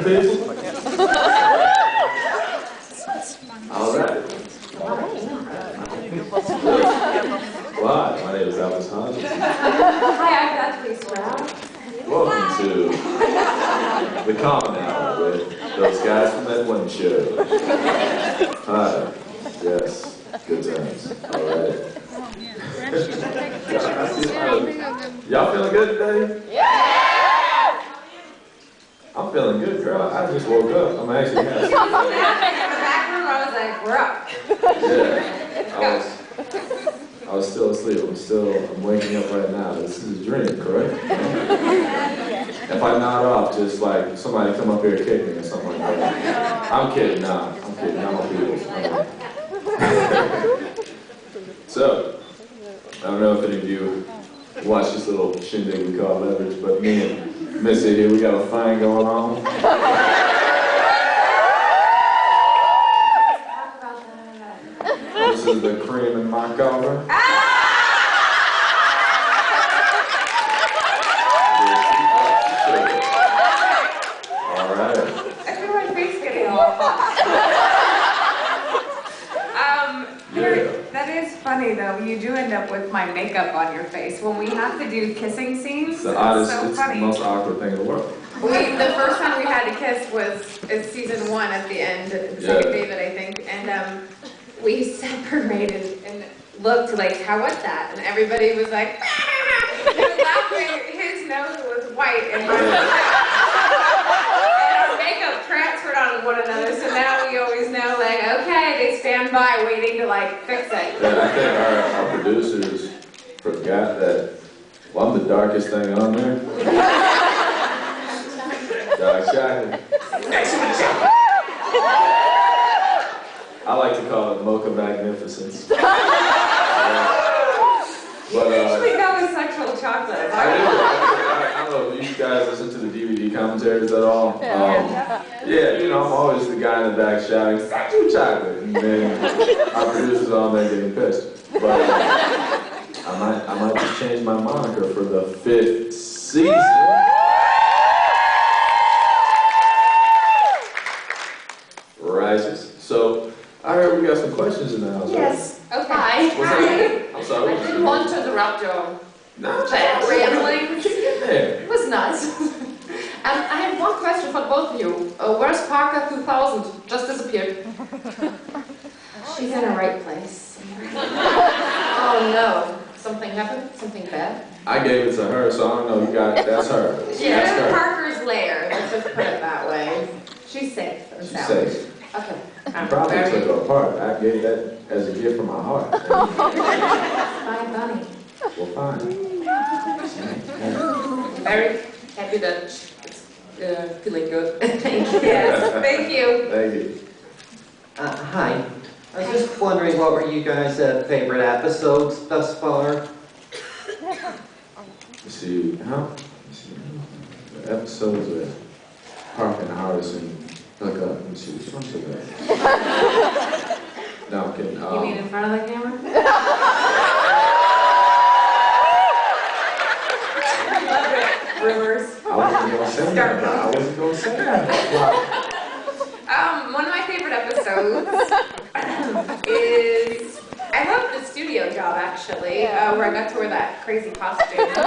people? All right. Hi, my name is Aldis Hodge. Hi, I'm Beth Riesgraf. Welcome to the Con1 with those guys from that one show. Hi. Yes. Good times. All right. Y'all feeling good today? Yeah! I'm feeling good, girl. I just woke up. I'm actually happy. In the back room, I was like, we're up. Yeah. I was still asleep. I'm waking up right now. This is a dream, correct? If I nod off, just like somebody come up here and kick me or something like that. I'm kidding, nah. I'm kidding. I'm a people. So, I don't know if any of you watch this little shindig we call leverage, but me and Missy here, we got a thing going on. This is the cream in my cover. All right. I feel my face getting all hot. That is funny though. You do end up with my makeup on your face when we have to do kissing scenes. It's the oddest, so it's funny. the most awkward thing in the world. The first time we had to kiss was season 1 at the end, the second David, I think, and we separated and looked like, how was that? And everybody was like, he was laughing. His nose was white and mine was red. And our makeup transferred on one another, so now we always know, like, okay, they stand by waiting to like fix it. Yeah, I think our producers forgot that, well, I'm the darkest thing on there. Dark chocolate. I like to call it mocha magnificence. But, You usually go with sexual chocolate. I don't know if you guys listen to the DVD commentaries at all. Yeah, you know, I'm always the guy in the back shouting, sexual chocolate, and then our producers on there getting pissed. But I might just change my moniker for the 5th season. Rises. So, I heard we got some questions in the house. Yes. Okay. Hi. I'm sorry. I didn't want to interrupt your chat rambling. There. It was nice. I have one question for both of you. Where's Parker 2000? Just disappeared. She's in the right place. Oh no. Something happened? Something bad? I gave it to her, so I don't know. That's her. She's That's in her. Parker's lair. Let's just put it that way. She's safe and She's sound. safe. Okay. I probably took her apart. I gave that as a gift from my heart. Fine, Bunny. Well, fine. Very happy that it's feeling good. Thank you. Yes, thank you. Thank you. Hi. I was just wondering, what were you guys' favorite episodes thus far? Let's see, the episodes with Parker and Hardison hook up. Let me see which ones are that. No, I'm kidding. You mean in front of the camera? Rumors. I wasn't going to say that. I wasn't going to say that. One of my favorite episodes is, I love the studio job actually, where I got to wear that crazy costume. And I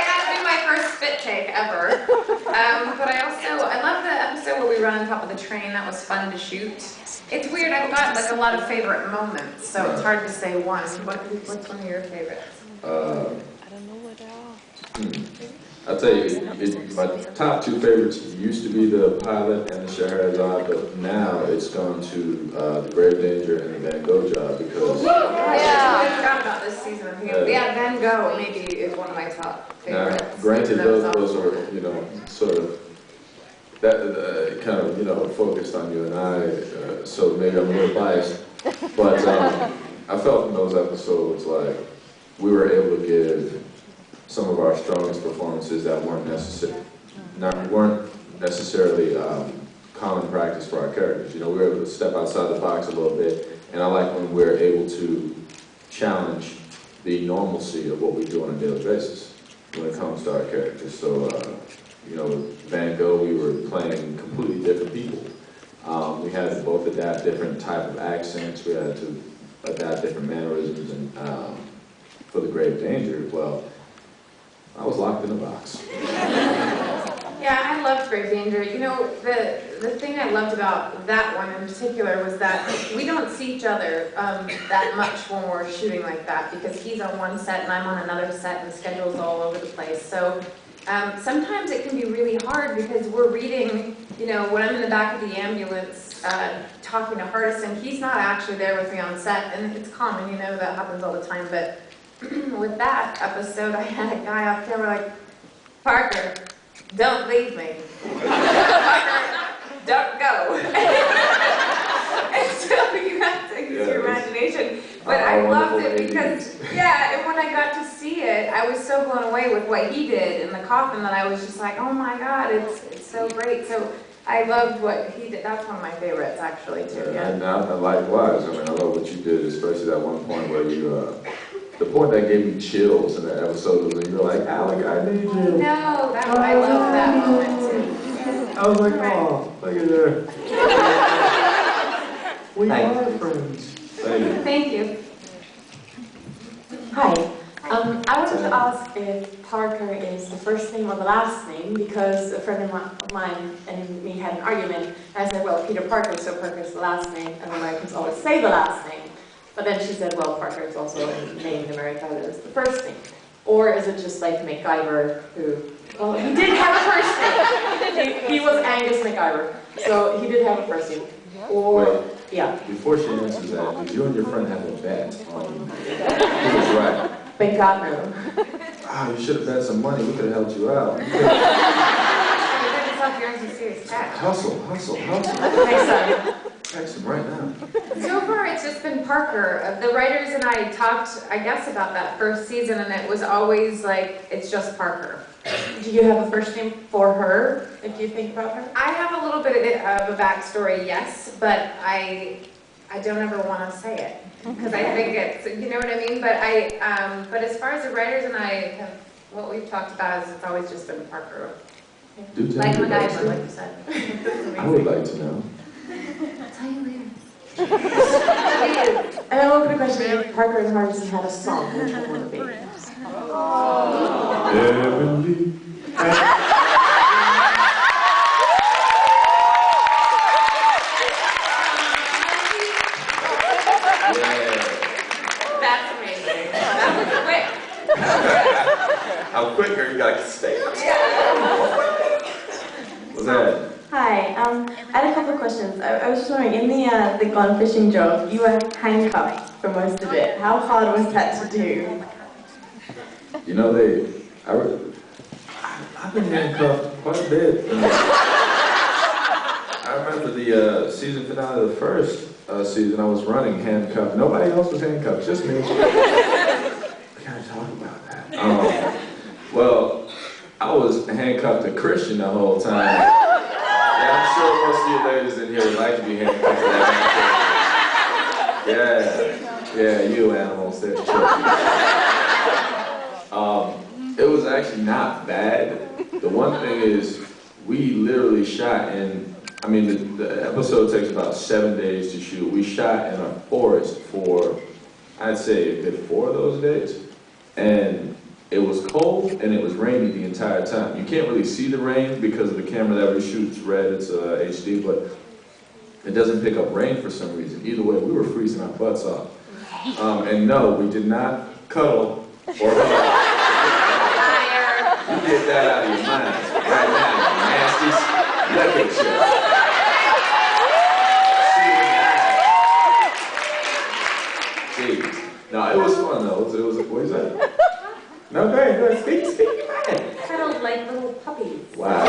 got to do my first spit take ever. But I love the episode where we run on top of the train. That was fun to shoot. It's weird, I've got like a lot of favorite moments, so it's hard to say one. What's one of your favorites? I don't know what they are. I'll tell you, my top 2 favorites used to be the pilot and the Shahrazad, but now it's gone to the Grave Danger and the Van Gogh job because... I forgot about this season. Yeah, Van Gogh maybe is one of my top favorites. Now, granted, those are, you know, sort of, that kind of, you know, focused on you and I, so maybe I'm a little biased, but I felt in those episodes like we were able to give some of our strongest performances that weren't necessarily common practice for our characters. You know, we were able to step outside the box a little bit, and I like when we're able to challenge the normalcy of what we do on a daily basis when it comes to our characters. So, you know, with Van Gogh, we were playing completely different people. We had to both adapt different type of accents. We had to adapt different mannerisms, and for the grave danger, well, I was locked in a box. Yeah, I loved Grave Danger. You know, the thing I loved about that one in particular was that we don't see each other that much when we're shooting like that, because he's on one set and I'm on another set and the schedule's all over the place. So sometimes it can be really hard because we're reading, you know, when I'm in the back of the ambulance talking to Hardison, he's not actually there with me on set, and it's common, you know, that happens all the time. But with that episode, I had a guy off camera like, Parker, don't leave me. Parker, don't go. And so you have to use your imagination. But I loved it because, yeah, and when I got to see it, I was so blown away with what he did in the coffin that I was just like, oh my God, it's so great. So I loved what he did. That's one of my favorites, actually, too. Yeah. And likewise, I mean, I love what you did, especially that one point where you, the point that gave me chills in that episode was when you were like, Alec, I need you. No, I love that moment, too. I was like, oh, look at her. We are friends. Thank you. Thank you. Hi. I wanted to ask if Parker is the first name or the last name, because a friend of mine and me had an argument, and I said, well, Peter Parker, so Parker's the last name, and Americans always say the last name. But then she said, well, Parker is also a name in America that is the first name. Or is it just like MacGyver, who, well, he did have a first name. He was Angus MacGyver, so he did have a first name. Or, Wait, yeah. before she answers that, did you and your friend have a bet on who was right? Thank God, no. Ah, you should have had some money. We could have helped you out. Hustle. Thanks, son. Text him right now. So far, it's just been Parker. The writers and I talked, I guess, about that first season, and it was always like, it's just Parker. Do you have a first name for her, if you think about her? I have a little bit of a backstory, yes, but I don't ever want to say it, because I think it's, you know what I mean? But but as far as the writers and I have, what we've talked about is it's always just been Parker. Do tell Like me MacGyver, like you said. I would like to know. I'll tell you later. And I have a question. If Parker and Hardison had a song, which one would it be? Heavenly. That's amazing. That was quick. How quicker you got to stay. What's that? Hi, I had a couple of questions. I was just wondering, in the gone fishing job, you were handcuffed for most of it. How hard was that to do? You know, I've been handcuffed quite a bit. I remember the season finale of the first season, I was running handcuffed. Nobody else was handcuffed, just me. We gotta talk about that. Well, I was handcuffed to Christian the whole time. Yeah, I'm sure most of you ladies in here would like to be handcuffed to that. Yeah, you animals. It was actually not bad. The one thing is, we literally shot in, I mean, the episode takes about 7 days to shoot. We shot in a forest for, I'd say, a good 4 of those days. And it was cold and it was rainy the entire time. You can't really see the rain because of the camera that we shoot. It's red, it's HD, but it doesn't pick up rain for some reason. Either way, we were freezing our butts off. And no, we did not cuddle or hug. You get that out of your minds right now, you nasties. Look at you. Jeez. No, it was fun though. It was what is that? No, go ahead. Speak your mind. Cuddled like little puppies. Wow.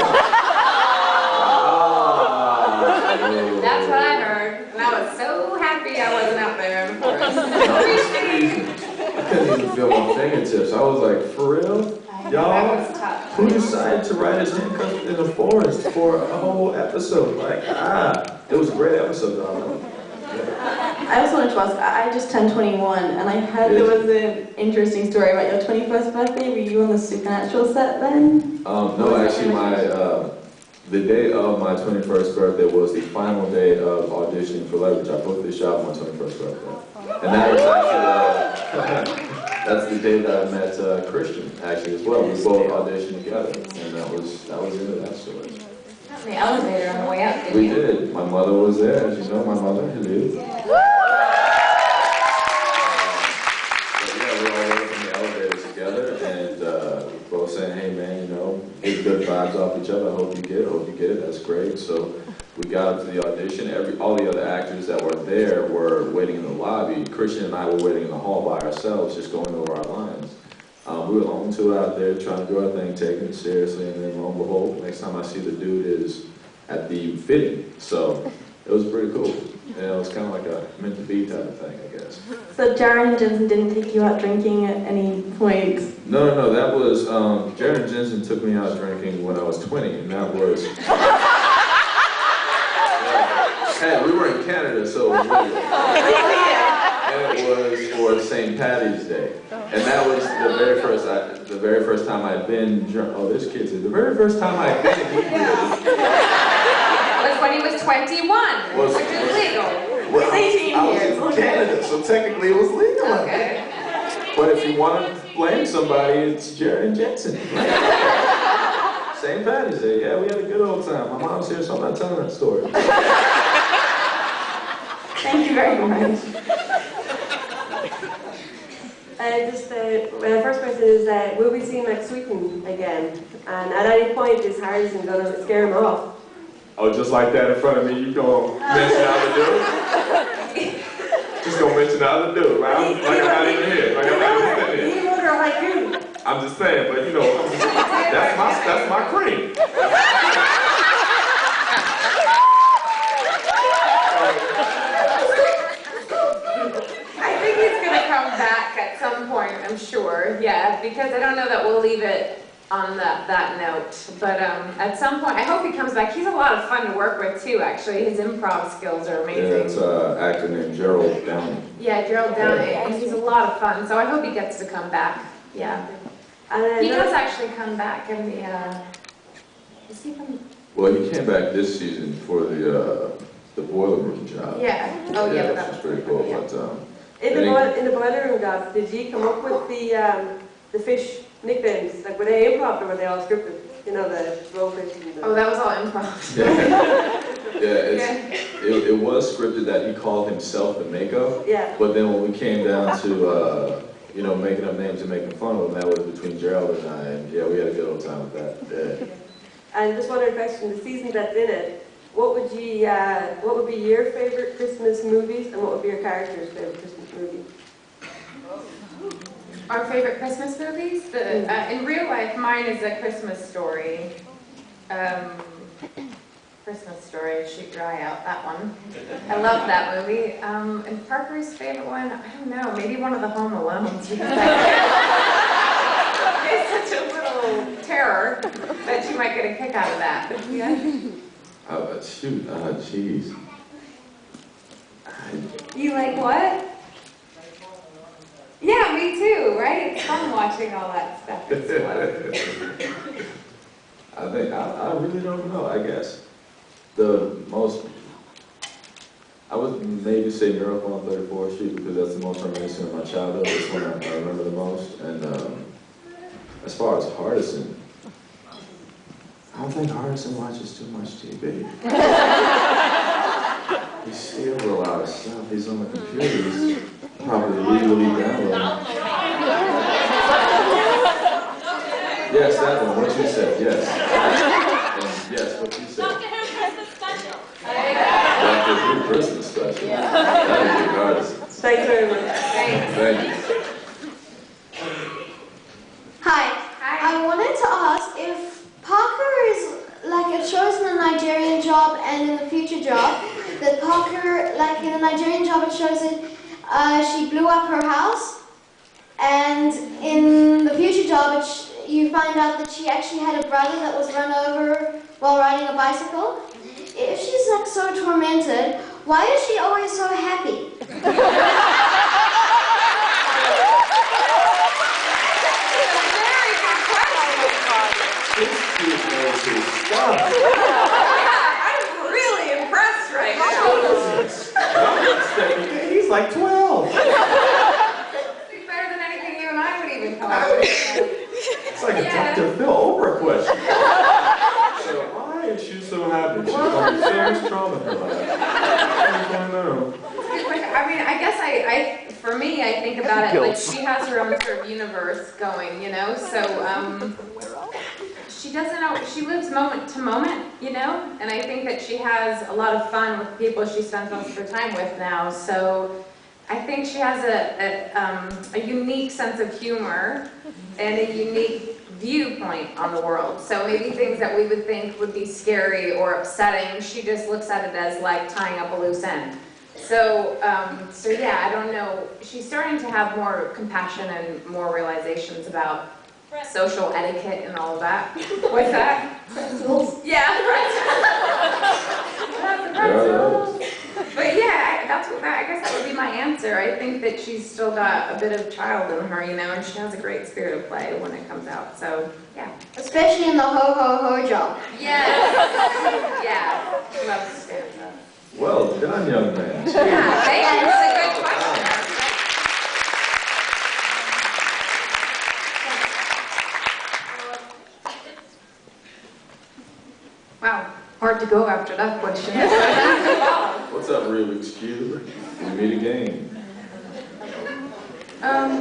That's what I heard. And I was so happy I wasn't out there in the forest. I couldn't even feel my fingertips. I was like, for real? That Y'all, was tough. who decided to write us handcuffed in the forest for a whole episode? Like, it was a great episode, though. I also wanted to ask, I just turned 21, and I heard there was an interesting story about your 21st birthday. Were you on the Supernatural set then? No, actually, the day of my 21st birthday was the final day of auditioning for Leverage. I booked this job on my 21st birthday. And that was actually, that's the day that I met Christian, actually, as well. We both auditioned together, and that was into that story. Got in the elevator on the way up, didn't We you? did. My mother was there, as you know, my mother, hello. But yeah, we all went in the elevator together, and both saying, hey man, you know, get good vibes off each other. I hope you get it, that's great. So we got up to the audition. All the other actors that were there were waiting in the lobby. Christian and I were waiting in the hall by ourselves, just going over our lines. We were on tour out there trying to do our thing, taking it seriously, and then lo and behold, next time I see the dude is at the fitting. So it was pretty cool. And it was kind of like a meant to be type of thing, I guess. So Jared and Jensen didn't take you out drinking at any point? No, that was, Jared and Jensen took me out drinking when I was 20, and that was... Hey, we were in Canada, so it was legal. And it was for St. Patty's Day. And that was the very first time I'd been drunk. Oh, there's kids here. The very first time I'd been inebriated. Was when he was 21, which is legal. Well, He's 18 I was years, in okay. Canada, so technically it was legal. Okay. But if you want to blame somebody, it's Jared and Jensen. St. Patty's Day. Yeah, we had a good old time. My mom's here, so I'm not telling that story. Thank you very much. My first question is, will we see Max Sweeten again? And at any point, is Harrison going to scare him off? Oh, just like that in front of me, you gonna mention how to do it? Just gonna mention how to do it, right? Like I'm not even here. Like I'm not even sitting here. You wrote a haiku. I'm just saying, but you know, that's my cream. I think he's gonna come back at some point, I'm sure. Yeah, because I don't know that we'll leave it on that note. But at some point, I hope he comes back. He's a lot of fun to work with too, actually. His improv skills are amazing. Yeah, it's an actor named Gerald Downey. Yeah, Gerald Downey, and he's a lot of fun. So I hope he gets to come back. Yeah. And He does actually come back in the, does he come? Well, he came back this season for the boiler room job. Yeah. Oh yeah, but which was pretty cool. Yeah. But in the boiler room job, did you come up with the fish nicknames? Like, were they improv or were they all scripted? You know, the blowfish and the... Oh, that was all improv. It was scripted that he called himself the Mako. Yeah. But then when we came down to you know, making up names and making fun of them, that was between Gerald and I, and yeah, we had a good old time with that. Yeah. And just one other question, the season that's in it, what would be your favorite Christmas movies and what would be your character's favorite Christmas movie? Our favorite Christmas movies? In real life, mine is A Christmas Story. Christmas Story, Shoot Your Eye Out, that one. I love that movie. And Parker's favorite one, I don't know, maybe one of the Home Alones. It's such a little terror that you might get a kick out of that. Yeah. Shoot, jeez. You like what? Yeah, me too, right? It's fun watching all that stuff. It's fun. I really don't know, I guess. The most, I would maybe say Miracle on 34th Street because that's the most reminiscent of my childhood. It's one I remember the most. And as far as Hardison, I don't think Hardison watches too much TV. He steals a lot of stuff. He's on the computer. He's probably legally downloading. Yes, that one. What you said, yes. And yes, what you said. Dr. Who Christmas special. That is the artist. Thanks very much. Thank you. Hi. I wanted to ask if Parker is, like, it shows in the Nigerian job and in the future job, that Parker, like in the Nigerian job it shows that she blew up her house, and in the future job you find out that she actually had a brother that was run over while riding a bicycle. If she's like so tormented, why is she always so happy? I'm really impressed right now. He's like 12. It's better than anything you and I would even come up with. It's like a Dr. Phil Oprah question. So why is she so happy? She's going through so much trauma in her life. I don't know. I mean, I guess for me, I think about it like she has her own sort of universe going, you know? So, she doesn't know, she lives moment to moment, you know? And I think that she has a lot of fun with people she spends most of her time with now. So I think she has a unique sense of humor and a unique viewpoint on the world. So maybe things that we would think would be scary or upsetting, she just looks at it as like tying up a loose end. So yeah, I don't know. She's starting to have more compassion and more realizations about social etiquette and all of that. What's that? Pretzels. Yeah, pretzels. But yeah, I guess that would be my answer. I think that she's still got a bit of child in her, you know, and she has a great spirit of play when it comes out. So yeah. Especially in the ho-ho-ho job. Yeah. Yeah. She loves to stand up. Well done, young man. Yeah, thank you. It's a good question. Wow, hard to go after that question. What's up, Rubik's Cube? We meet again.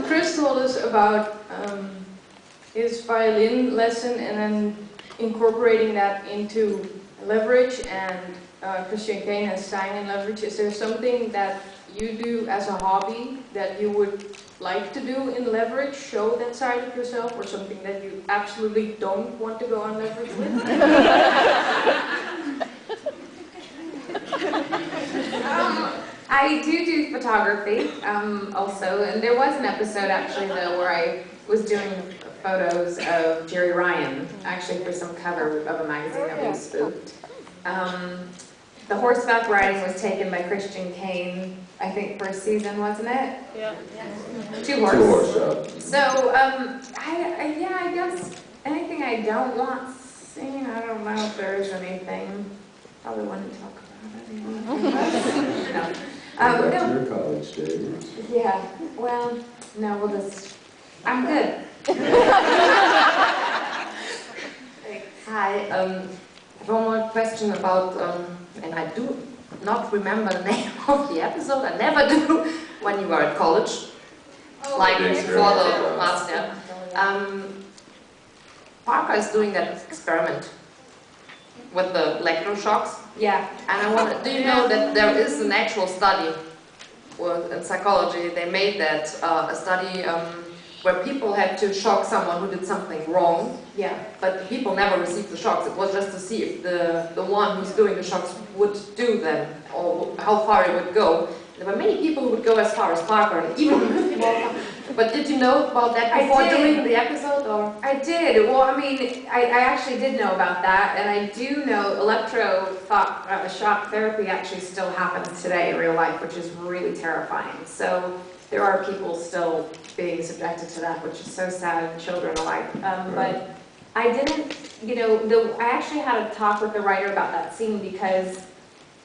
Chris told us about his violin lesson and then incorporating that into leverage, and Christian Kane has sang in leverage. Is there something that you do as a hobby that you would like to do in leverage, show that side of yourself, or something that you absolutely don't want to go on leverage with? I do photography also, and there was an episode actually though where I was doing photos of Jerry Ryan, actually for some cover of a magazine that we spoofed. The horseback riding was taken by Christian Kane, I think first season, wasn't it? Yeah. Two horse. Two horse shot. So, I guess anything I don't want seen, I don't know if there is anything. Probably wouldn't talk about it. No. Back to your college days. Yeah, well, no, we'll just, I'm good. Hi, I have one more question about, and I do not remember the name of the episode, I never do, when you were at college, like before the last year. Parker is doing that experiment with the electroshocks. Yeah. And I want to, do you know that there is an actual study in psychology, they made that, a study where people had to shock someone who did something wrong. Yeah. But the people never received the shocks. It was just to see if the one who's doing the shocks would do them, or how far it would go. There were many people who would go as far as Parker, and even but did you know about that before doing the episode, or? I did. Well, I mean, I actually did know about that, and I do know shock therapy actually still happens today in real life, which is really terrifying. So there are people still being subjected to that, which is so sad, children alike. But I didn't, I actually had a talk with the writer about that scene because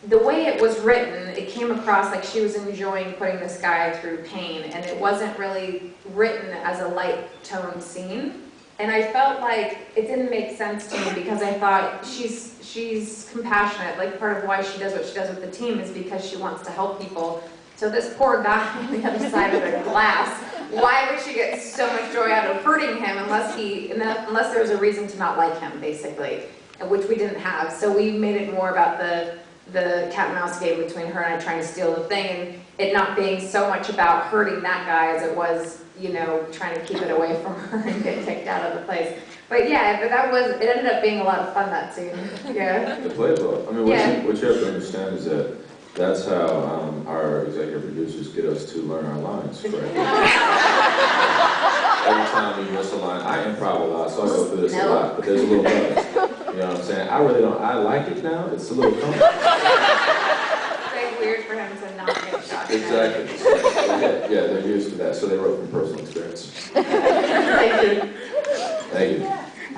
the way it was written, it came across like she was enjoying putting this guy through pain, and it wasn't really written as a light-toned scene. And I felt like it didn't make sense to me because I thought she's compassionate. Like part of why she does what she does with the team is because she wants to help people. So this poor guy on the other side of the glass, why would she get so much joy out of hurting him unless there was a reason to not like him, basically, which we didn't have. So we made it more about the cat and mouse game between her and I trying to steal the thing, and it not being so much about hurting that guy as it was, trying to keep it away from her and get kicked out of the place. But yeah, it ended up being a lot of fun, that scene. Yeah. The playbook. I mean, what you have to understand is that that's how our executive producers get us to learn our lines correctly. Every time we miss a line, I improv a lot, so I go through this a lot, but there's a little buzz. You know what I'm saying? I really don't. I like it now. It's a little comfortable. weird for him to not get shot. Exactly. Yeah, they're used to that, so they wrote from personal experience. Thank you. Thank you.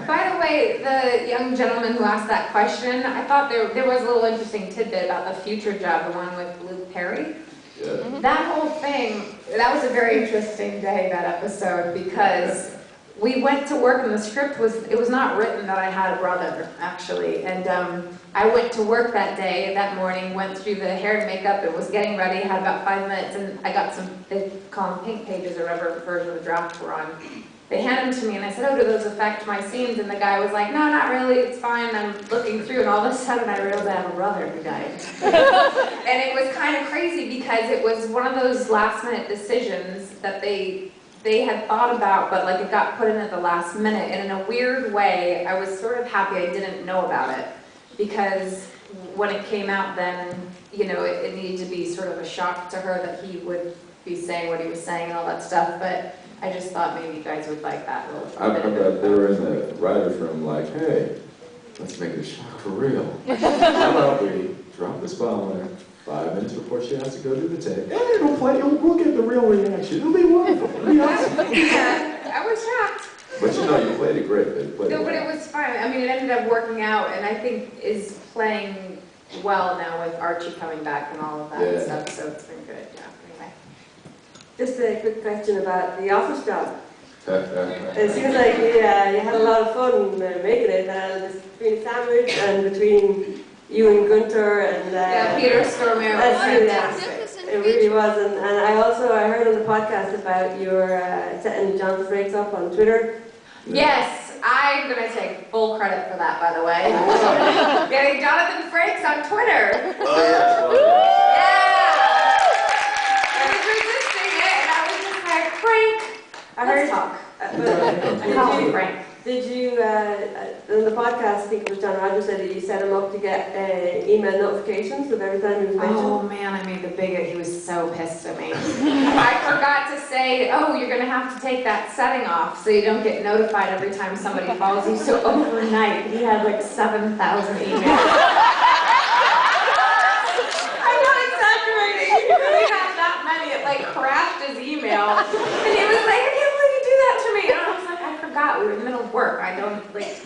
By the way, the young gentleman who asked that question, I thought there was a little interesting tidbit about the future job, the one with Luke Perry. Yeah. That whole thing, that was a very interesting day, that episode, because we went to work and the script it was not written that I had a brother, actually. And I went to work that day, that morning, went through the hair and makeup and was getting ready, had about 5 minutes, and I got some, they call them pink pages or whatever version of the draft we're on. They handed them to me and I said, oh, do those affect my scenes? And the guy was like, no, not really, it's fine. I'm looking through and all of a sudden I realized I have a brother who died. And it was kind of crazy because it was one of those last minute decisions that they had thought about, but like it got put in at the last minute. And in a weird way, I was sort of happy I didn't know about it, because when it came out then, you know, it needed to be sort of a shock to her that he would be saying what he was saying and all that stuff. But I just thought maybe you guys would like that little I bit. bet they were in the writer's room like, hey, let's make it a shock for real. How about we drop this bomb on her 5 minutes before she has to go do the take? And it'll play, we'll get the real reaction. It'll be wonderful. It'll be awesome. Yeah, I was shocked. But you know, you played it great. They played No, it but well. it was fine. I mean, it ended up working out, and I think is playing well now with Archie coming back and all of that Yeah. stuff, so it's been good, yeah, anyway. Just a quick question about the office job. It It seems like you had a lot of fun making it, between Sandwich and between you and Gunter and... Yeah, Peter Stormare was fantastic. It really was, and I heard on the podcast about your setting John Frakes up on Twitter. Yes, I'm going to take full credit for that, by the way. Getting Jonathan Frakes on Twitter. Oh, yeah. Yeah! I was resisting it, and I was just like, Frank, let's talk. Call me Frank. Did you, on the podcast, I think it was John Rogers said that you set him up to get email notifications with every time he was mentioned? Oh man, I made the bigot. He was so pissed at me. I forgot to say, oh, you're going to have to take that setting off so you don't get notified every time somebody follows you. So overnight, he had like 7,000 emails. I'm not exaggerating. He really had that many. It like crashed his email. And he was like, I can't believe you do that to me. And I was like, I forgot. We were in the middle of work. I don't, like...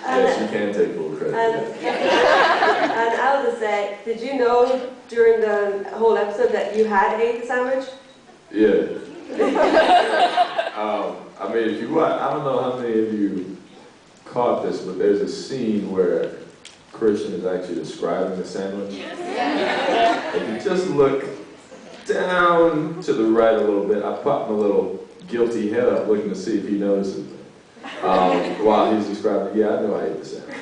Yes, you can take full credit. And Aldis said, did you know during the whole episode that you had ate the sandwich? Yeah. I mean, if you watch, I don't know how many of you caught this, but there's a scene where Christian is actually describing the sandwich. If you just look down to the right a little bit, I popped my little guilty head up looking to see if he notices it. While he's describing, yeah, I know I ate the sandwich.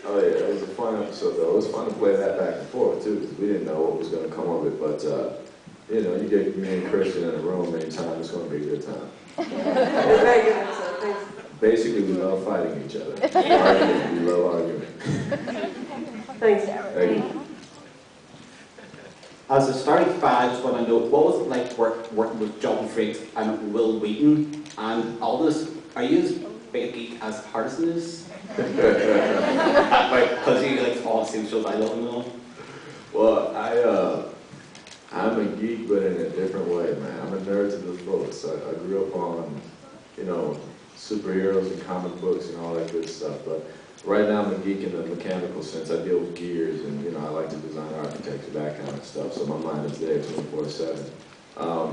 Oh yeah, it was a fun episode though. It was fun to play that back and forth too, because we didn't know what was going to come of it. But you know, you get me and Christian in a room many times, it's going to be a good time. It was a very good episode, thanks. Basically, we love fighting each other. Arguing, we love arguing. Thanks. Thank you. As a starting fan, I just want to know, what was it like working with John Frakes and Will Wheaton and Aldis? Are you as big a geek as Hardison is? Because you like all the same shows I love and all. Well, I'm a geek, but in a different way, man. I'm a nerd to the fullest. I grew up on, you know, superheroes and comic books and all that good stuff. But right now I'm a geek in the mechanical sense. I deal with gears and, you know, I like to design architecture, that kind of stuff. So my mind is there 24/7.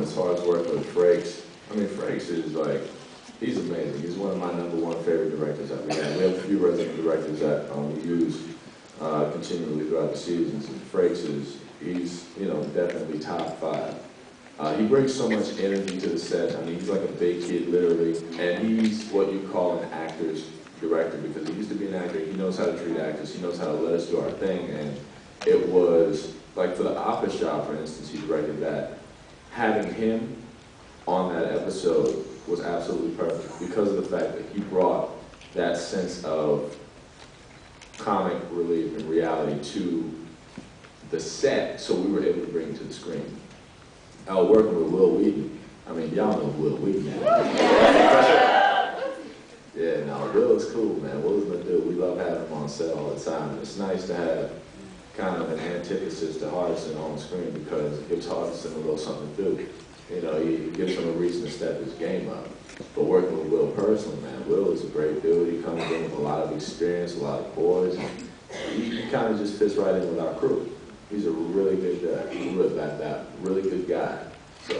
As far as working with Frakes, I mean, Frakes is like, he's amazing. He's one of my #1 favorite directors that we have. We have a few resident directors that we use continually throughout the seasons. And Frakes he's, you know, definitely top 5. He brings so much energy to the set. I mean, he's like a big kid, literally. And he's what you call an actor's director, because he used to be an actor. He knows how to treat actors. He knows how to let us do our thing. And it was, like for the Office Job, for instance, he directed that. Having him on that episode was absolutely perfect because of the fact that he brought that sense of comic relief and reality to the set, so we were able to bring it to the screen. Working with Will Wheaton, I mean, y'all know Will Wheaton. Yeah, no, Will is cool, man. Will is my dude. We love having him on on set all the time. And it's nice to have kind of an antithesis to Hardison on screen because it gives Hardison a little something to do. You know, he gives him a reason to step his game up. But working with Will personally, man, Will is a great dude. He comes in with a lot of experience, a lot of poise. And he kind of just fits right in with our crew. He's a really good guy. He's really good guy. So,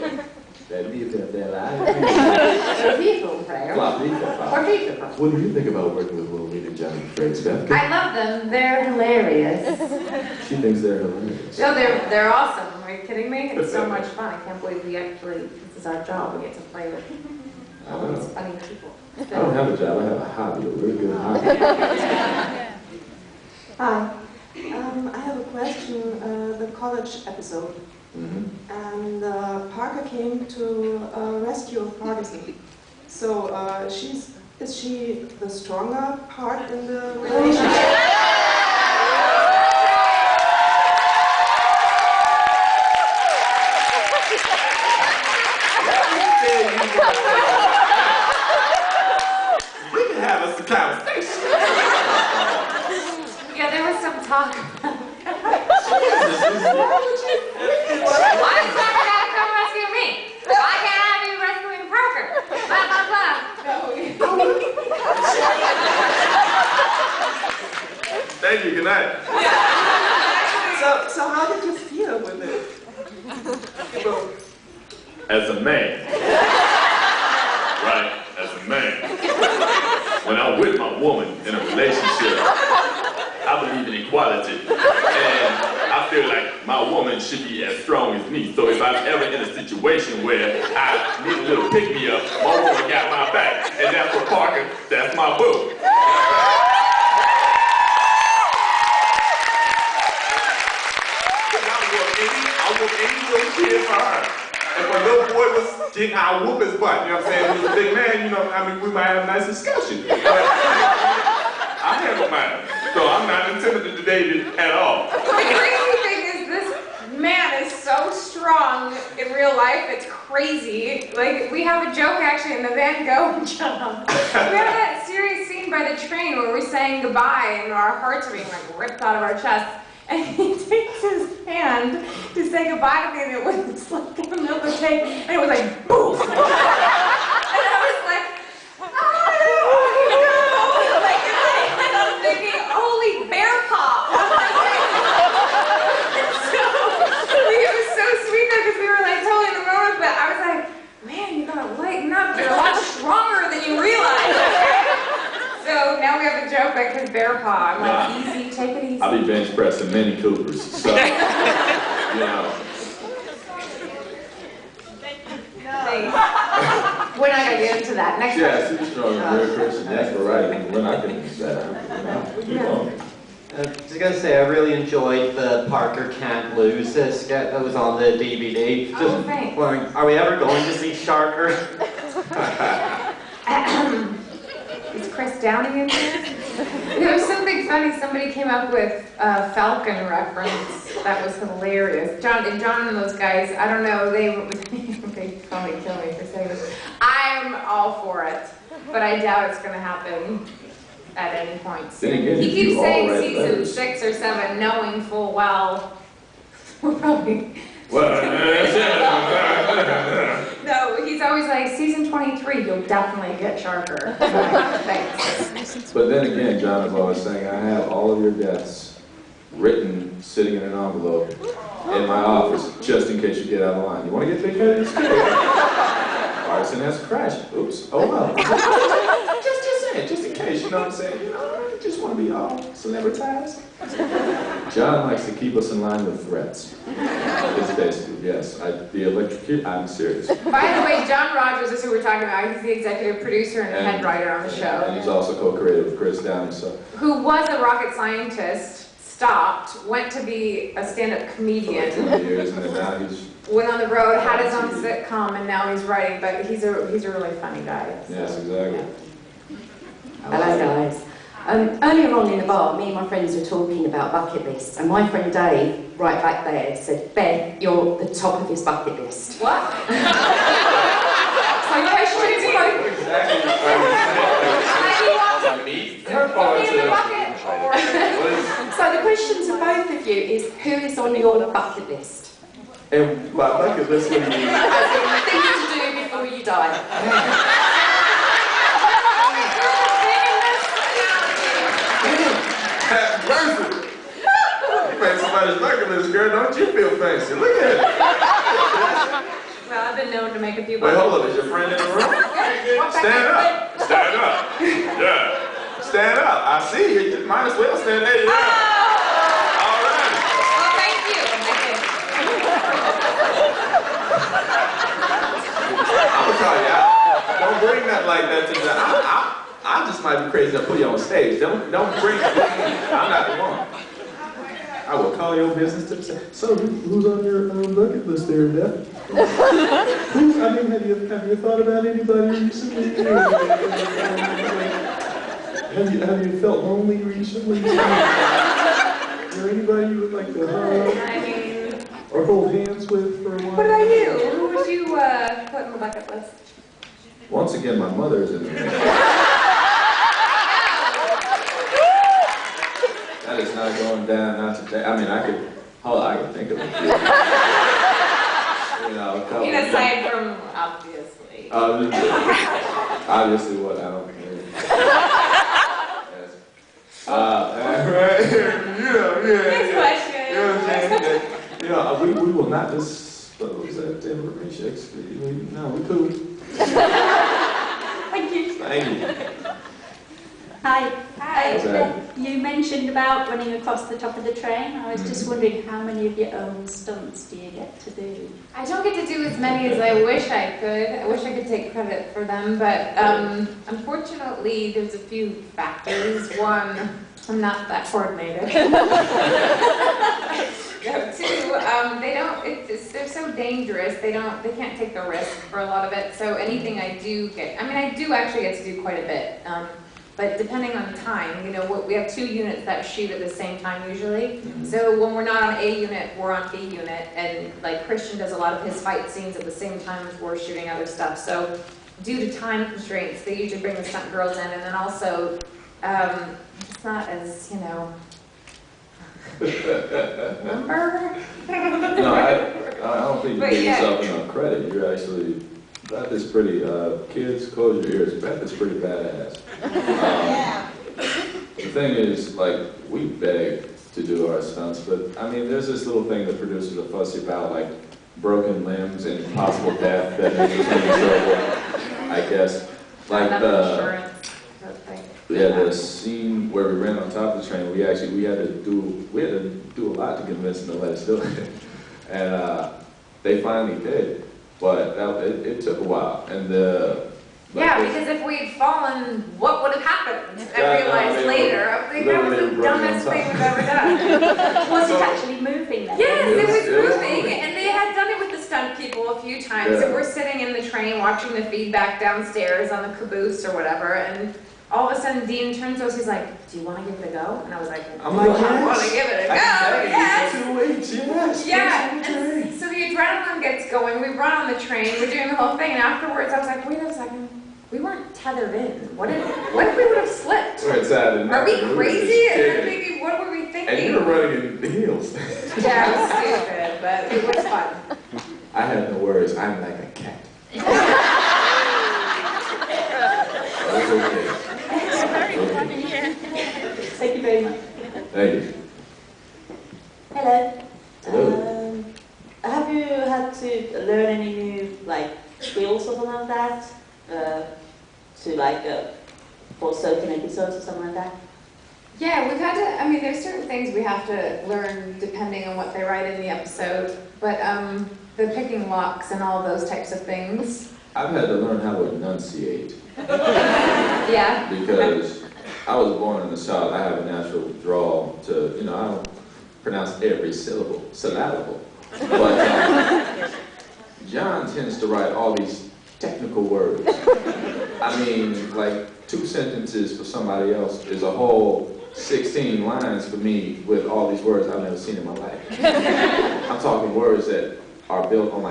that'd be a bit there. What do you think about working with Will Mead and Johnny Frakes, Beth? I love them. They're hilarious. She thinks they're hilarious. No, they're awesome. Are you kidding me? It's so much fun. I can't believe this is our job. We get to play with all these funny people. I don't have a job. I have a hobby, a really good hobby. Hi. I have a question. The college episode. And Parker came to rescue Hardison. So is she the stronger part in the relationship? We can have us a conversation. Yeah, there was some talk. Why is Parker gotta come rescue me? Why can't I be rescuing Parker? Blah, blah, blah. Thank you, good night. So how did you feel with it? As a man, right, as a man, when I'm with my woman in a relationship, I believe in equality. And I feel like my woman should be as strong as me. So if I'm ever in a situation where I need a little pick-me-up, my woman got my back. And that's for Parker, that's my boo. I whoop any little kid for her. And when little boy was getting our whoop his butt, you know what I'm saying? He was a big man, you know, I mean, we might have a nice discussion. But I handle mine. So I'm not intimidated to David at all. The crazy thing is this man is so strong in real life, it's crazy. Like, we have a joke actually in the Van Gogh job. We have that serious scene by the train where we're saying goodbye and our hearts are being like ripped out of our chests. And he takes his hand to say goodbye to me and it was like another take and it was like boom. And I was like, oh no, like, and I was thinking, holy bear paw. So, it was so sweet though because we were like totally in the moment, but I was like, man, you gotta lighten up, you're a lot stronger than you realize. So now we have a joke like his bear paw. I'm like, easy, take it easy. I'll be bench pressing Mini Coopers, so, you know. Thanks. We're not going to get into that. Next Yeah, question. super strong and very Christian. That's for right. We're not going to do that. Keep on. I was going to say, I really enjoyed the Parker Can't Lose sketch that was on the DVD. Oh, thanks. Wondering, are we ever going to see Sharker? Is Chris Downing in here? There was something funny. Somebody came up with a Falcon reference that was hilarious. John and those guys, I don't know, they probably kill me for saying this. I'm all for it, but I doubt it's going to happen at any point. He keeps saying season 6 or 7, knowing full well we're probably... No, he's always like, season 23, you'll definitely get Sharker. Thanks. But then again, John is always saying, I have all of your deaths written, sitting in an envelope in my office, just in case you get out of line. You want to get big-headed? Hardison has to crash. Oops. Oh well. just saying, just in case, you know what I'm saying? You know, I just want to be all celebritized. John likes to keep us in line with threats. It's basically, yes. I'm serious. By the way, John Rogers is who we're talking about. He's the executive producer and the head writer on the show. And he's also co-creator with Chris Downing. Who was a rocket scientist, stopped, went to be a stand-up comedian. For like 2 years, and then now he's... Went on the road, had his own sitcom, and now he's writing, but he's a really funny guy. So. Yes, exactly. Hello guys. Earlier on in the bar, me and my friends were talking about bucket lists, and my friend Dave, right back there, said, Beth, you're the top of his bucket list. What? So questions Exactly. He wants to meet her in the bucket, or you is, who is on your bucket list? And by bucket list, what do you mean? As in things to do before you die. Mercy! You made somebody's bucket list, girl. Don't you feel fancy? Look at it. Well, I've been known to make a few. Wait, hold up. Is your friend in the room? Stand up. Stand up. Yeah. Stand up. I see you. You might as well stand there. Yeah. All right. Well, thank you. I'm gonna call you out. Don't bring that like that to me. I just might be crazy to put you on stage. Don't bring it. I'm not the one. I will call your business to say, so who's on your bucket list there, Beth? I mean, have you thought about anybody recently? Have you felt lonely recently? Is there anybody you would like to hug? I mean, or hold hands with for a while? what about you? Who would you put on the bucket list? Once again, my mother is in there. That is not going down, not today. I mean, I could think of a few. You know, a couple. Aside from obviously. Obviously what? I don't care. Next question. You know, we will not disclose that information. No, we could. Thank you. Thank you. Hi. Hi. You mentioned about running across the top of the train. I was just wondering how many of your own stunts do you get to do? I don't get to do as many as I wish I could. I wish I could take credit for them, but unfortunately, there's a few factors. One, I'm not that coordinated. Two, they're so dangerous. They can't take the risk for a lot of it. So anything I do get, I do actually get to do quite a bit. But depending on time, we have 2 units that shoot at the same time usually. So when we're not on A unit, we're on B unit, and like Christian does a lot of his fight scenes at the same time as we're shooting other stuff. So due to time constraints, they usually bring the stunt girls in, and then also it's not as number. No, I don't think you give yourself enough credit. You're actually. Beth is pretty, kids, close your ears. Beth is pretty badass. The thing is, like, we beg to do our stunts, but I mean, there's this little thing that producers are fussy about, like broken limbs and possible death that is trouble, I guess. Like the scene where we ran on top of the train, we had to do a lot to convince them to let us do it, and they finally did. But it took a while, and because if we'd fallen, what would have happened? I realized later, I think that was the dumbest thing we've ever done. Was it actually moving then? Yes, it was moving, and they had done it with the stunt people a few times. So we're sitting in the train watching the feedback downstairs on the caboose or whatever, and all of a sudden Dean turns to us, he's like, "Do you want to give it a go?" And I was like, "I want to give it a go, yes!" Yeah, and so the adrenaline gets going, we run on the train, we're doing the whole thing, and afterwards I was like, wait a second, we weren't tethered in. What if we would have slipped? Are we crazy? And then maybe, what were we thinking? And you were running in heels. Yeah, it was stupid, but it was fun. I had no worries, I'm like a cat. That's okay. Thank you very much. Thank you. Hello. Hello. Have you had to learn any new skills or something like that for certain episodes or something like that? Yeah, we've had to, there's certain things we have to learn depending on what they write in the episode, but the picking locks and all those types of things. I've had to learn how to enunciate. Yeah. Because I was born in the South, I have a natural drawl to, I don't pronounce every syllable. But John tends to write all these technical words. Like 2 sentences for somebody else is a whole 16 lines for me with all these words I've never seen in my life. I'm talking words that are built on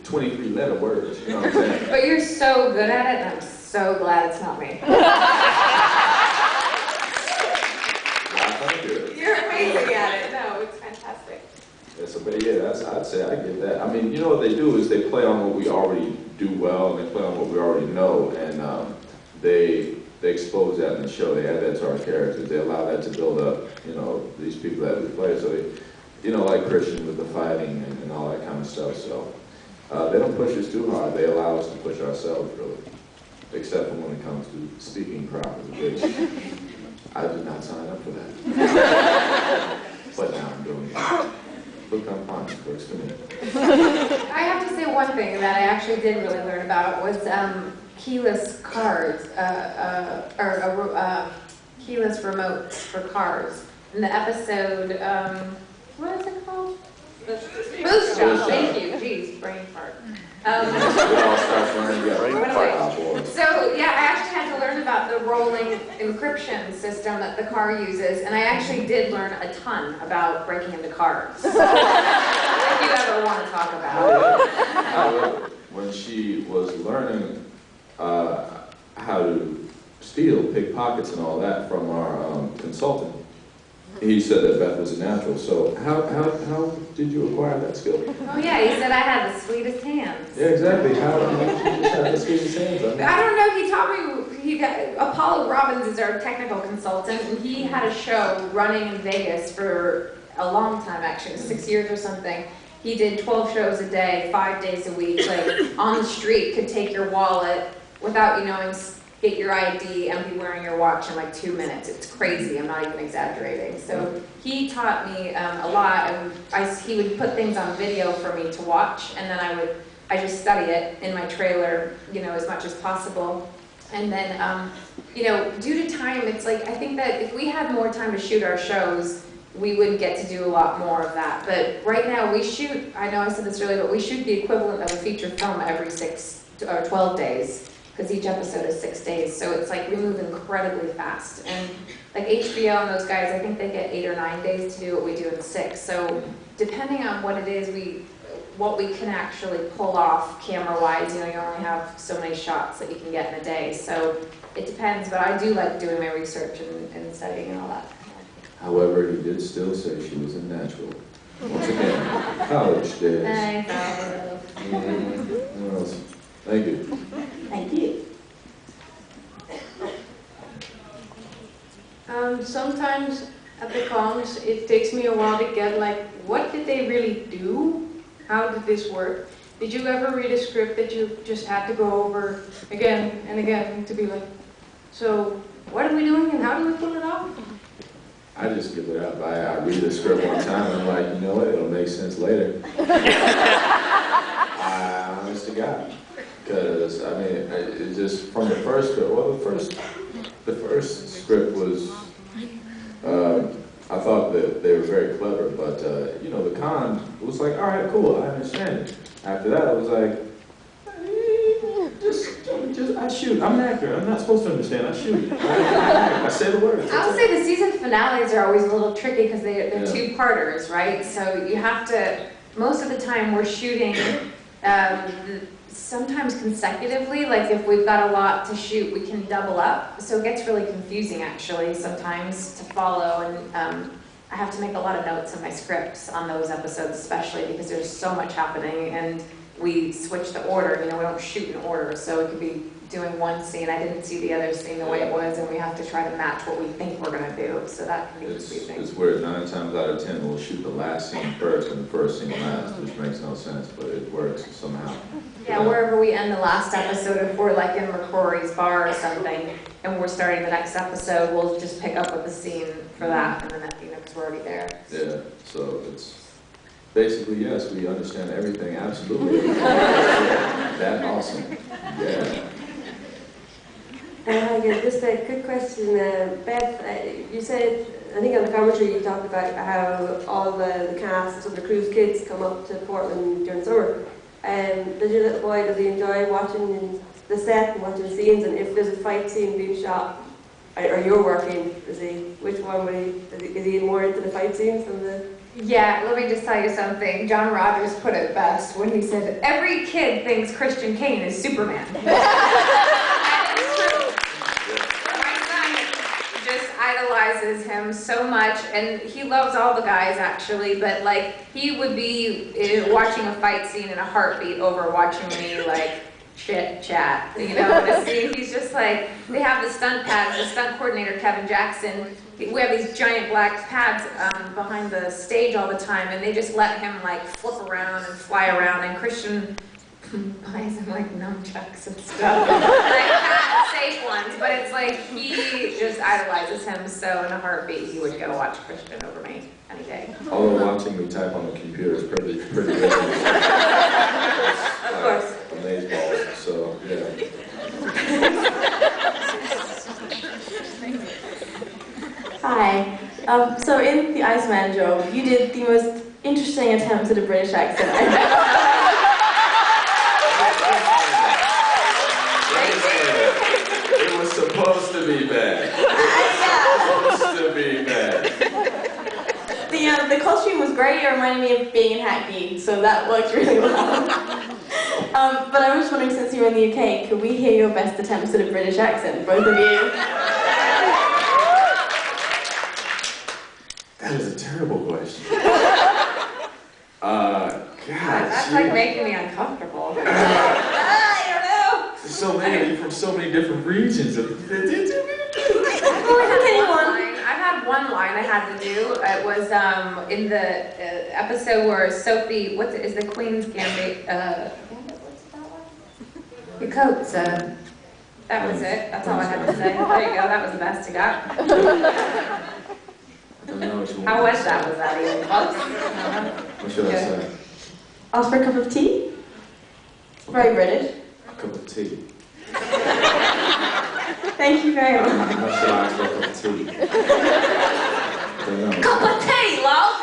23-letter words, you know what I'm saying? But you're so good at it, and I'm so glad it's not me. You're amazing at it. No, it's fantastic. I'd say I get that. I mean, you know what they do is they play on what we already do well, and they play on what we already know, and they expose that in the show. They add that to our characters. They allow that to build up, you know, these people that we play. So they, you know, like Christian with the fighting and all that kind of stuff. So they don't push us too hard. They allow us to push ourselves, really, except for when it comes to speaking properly, which I did not sign up for that. But now I'm doing it. Look, I'm fine. It works for me. I have to say one thing that I actually did really learn about was keyless cars, keyless remotes for cars. In the episode, what is it called? Boost Job. Thank you. Jeez, brain fart. So yeah, I actually had to learn about the rolling encryption system that the car uses, and I actually did learn a ton about breaking into cars. If you ever want to talk about it. When she was learning how to steal, pick pockets and all that from our consultant, he said that Beth was a natural. So how did you acquire that skill? Oh yeah, he said I had the sweetest hands. Yeah, exactly. How did you just have the sweetest hands? I don't know, he taught me, Apollo Robbins is our technical consultant, and he had a show running in Vegas for a long time, actually, 6 years or something. He did 12 shows a day, 5 days a week, like on the street, could take your wallet without you knowing, get your ID and be wearing your watch in like 2 minutes. It's crazy, I'm not even exaggerating. So he taught me a lot, and he would put things on video for me to watch, and then I just study it in my trailer, you know, as much as possible. And then, you know, due to time, it's like, I think that if we had more time to shoot our shows, we would get to do a lot more of that. But right now we shoot, I know I said this earlier, but we shoot the equivalent of a feature film every 6 or 12 days. Because each episode is 6 days, so it's like we move incredibly fast. And like HBO and those guys, I think they get 8 or 9 days to do what we do in 6. So depending on what it is, what we can actually pull off camera-wise, you know, you only have so many shots that you can get in a day. So it depends, but I do like doing my research and studying and all that. However, he did still say she was a natural. Once again, college days. What else? Thank you. Thank you. Sometimes at the cons, it takes me a while to get like, what did they really do? How did this work? Did you ever read a script that you just had to go over again and again to be like, so what are we doing and how do we pull it off? I just give it up. I read the script one time and I'm like, you know what, it'll make sense later. Honest to God. Because, I mean, it's just from the first script, well, the first script was, I thought that they were very clever, but, you know, the con was like, all right, cool, I understand it. After that, I was like, I shoot, I'm an actor, I'm not supposed to understand, I shoot. I say the words. I would say the season finales are always a little tricky because they're two-parters, right? So you have to, most of the time we're shooting, sometimes consecutively, like if we've got a lot to shoot, we can double up. So it gets really confusing actually sometimes to follow, and I have to make a lot of notes in my scripts on those episodes, especially because there's so much happening and we switch the order, you know, we don't shoot in order, so it could be doing one scene, I didn't see the other scene the way it was, and we have to try to match what we think we're going to do, so that can be confusing. It's weird, 9 times out of 10 we'll shoot the last scene first and the first scene last, which makes no sense, but it works somehow. Yeah, wherever we end the last episode, if we're like in McCrory's bar or something, and we're starting the next episode, we'll just pick up with the scene for that, and then, you know, because we're already there. Yeah, so it's basically, yes, we understand everything, absolutely. That awesome. Yeah. Hi again, just a quick question. Beth, you said, I think on the commentary you talked about how all the cast of the crew's kids come up to Portland during summer. Does your little boy, does he enjoy watching the set and watching scenes, and if there's a fight scene being shot, or you're working, which one would is he more into the fight scenes than the... Yeah, let me just tell you something. John Rogers put it best when he said, every kid thinks Christian Kane is Superman. That is true. My son just idolizes idolizes him so much, and he loves all the guys actually, but like he would be watching a fight scene in a heartbeat over watching me like chit chat, you know, in a scene. He's just like, they have the stunt pads, the stunt coordinator Kevin Jackson, we have these giant black pads behind the stage all the time, and they just let him like flip around and fly around, and Christian buys him like nunchucks and stuff, like not safe ones, but it's like he just idolizes him, so in a heartbeat he would go watch Christian over me any day. Although watching me type on the computer is pretty good. Of course. Amazeballs, so yeah. Hi. So in the Iceman job, you did the most interesting attempt at a British accent I've ever It was supposed to be bad. Supposed to be bad. The costume was great. It reminded me of being in Hackney, so that worked really well. But I was wondering, since you're in the UK, could we hear your best attempts at a British accent, both of you? That is a terrible question. That's like making me uncomfortable. I don't know. There's so many of you from so many different regions. I had one line I had to do. It was in the episode where Sophie, is the Queen's Gambit? What's that one? Your coat, sir. That was it. That's all I had to say. There you go. That was the best you got. How was that? Was that even close? What should I say? Ask for a cup of tea? Very British. A cup of tea. Thank you very much. How should I ask for a cup of tea? I don't know. Cup of tea, love!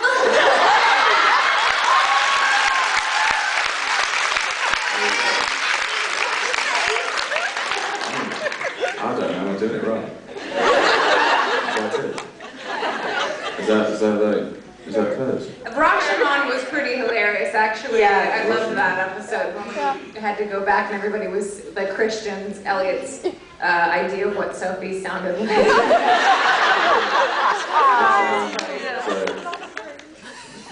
I don't know, I'm doing it wrong. That's it. Is that close? Rashomon was pretty hilarious, actually. Yeah. I loved that episode when we had to go back and everybody was like Christian's, Elliot's idea of what Sophie sounded like.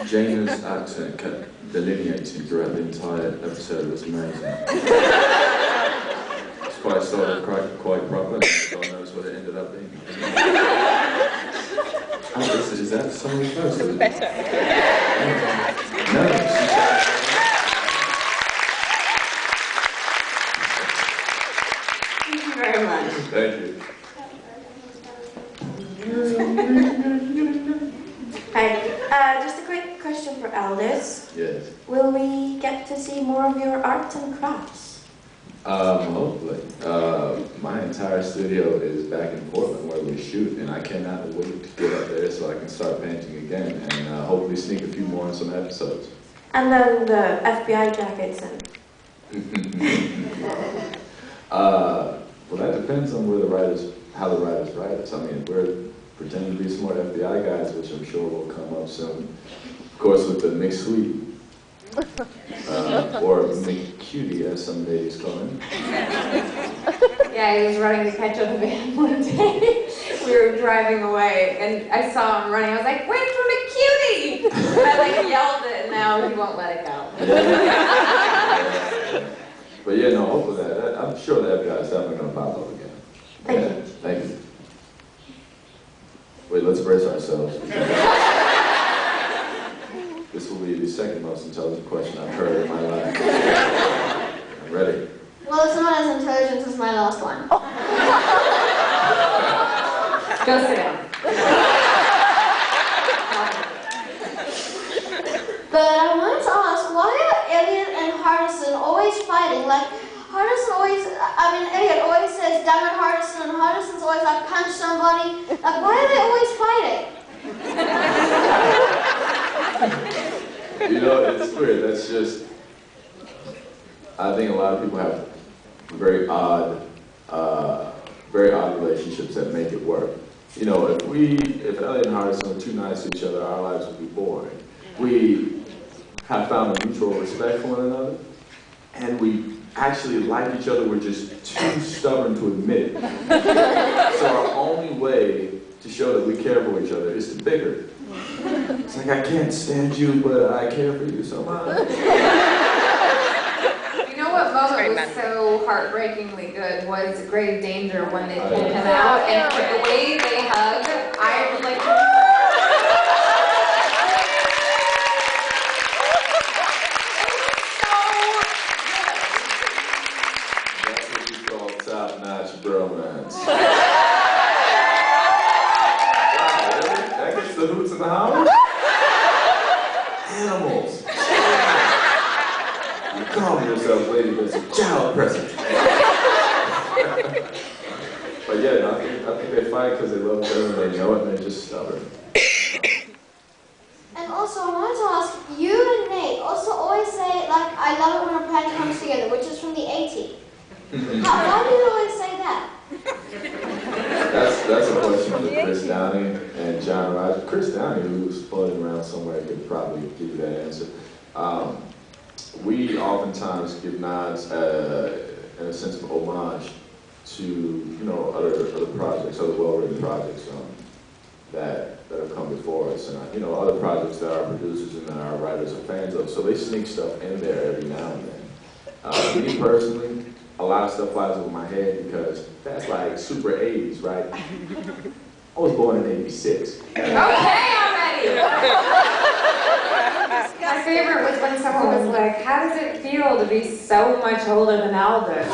Jaina's accent kept delineating throughout the entire episode. It was amazing. It's quite started quite proper. God knows what it ended up being. Is that something close? Better. No. Thank you very much. Thank you. Hi. Just a quick question for Aldis. Yes. Will we get to see more of your arts and crafts? Hopefully. My entire studio is back in Portland where we shoot, and I cannot wait to get up there so I can start painting again and hopefully sneak a few more in some episodes. And then the FBI jackets and... Well, that depends on how the writers write it. I mean, we're pretending to be smart FBI guys, which I'm sure will come up soon. Of course, with the McSweet. Or McCutie, as some ladies call him. Yeah, he was running to catch up the van one day. We were driving away, and I saw him running. I was like, wait for McCutie! And I like yelled it, and now he won't let it go. But yeah, no, hopefully I'm sure that FBI is definitely going to pop up again. Thank you. Thank you. Wait, let's brace ourselves. This will be the second most intelligent question I've heard in my life. I'm ready. Well, it's not as intelligent as my last one. Go sit down. But I wanted to ask, why are Elliot and Hardison always fighting? Like, Hardison always, Elliot always says, damn it, Hardison, and Hardison's always like, punch somebody. Like, why are they always fighting? You know, it's weird. That's just, I think a lot of people have very odd relationships that make it work. You know, if Elliot and Hardison were too nice to each other, our lives would be boring. We have found a mutual respect for one another, and we actually like each other. We're just too stubborn to admit it. So our only way to show that we care care for each other, it's the bigger. It's like, I can't stand you, but I care for you so much. You know what moment was so heartbreakingly good was Grave Danger when they pulled him out, and the way they hugged, I was like, That's what you call top-notch bromance. Wow, really? That gets the hoots in the house? Animals. You calm yourself, lady, there's a child present. But yeah, I think they fight because they love each other and they know it and they're just stubborn. And also, I wanted to ask, you and Nate also always say, like, I love it when a plan comes together, which is from the 80s. Why do you always say that? That's a question for Chris Downey and John Rogers. Chris Downey, who's floating around somewhere, could probably give you that answer. We oftentimes give nods in a sense of homage to other projects, other well-written projects that have come before us, and other projects that our producers and our writers are fans of. So they sneak stuff in there every now and then. Me personally, a lot of stuff flies over my head because that's like super 80s, right? I was born in '86. okay already! My favorite was when someone was like, how does it feel to be so much older than Aldis?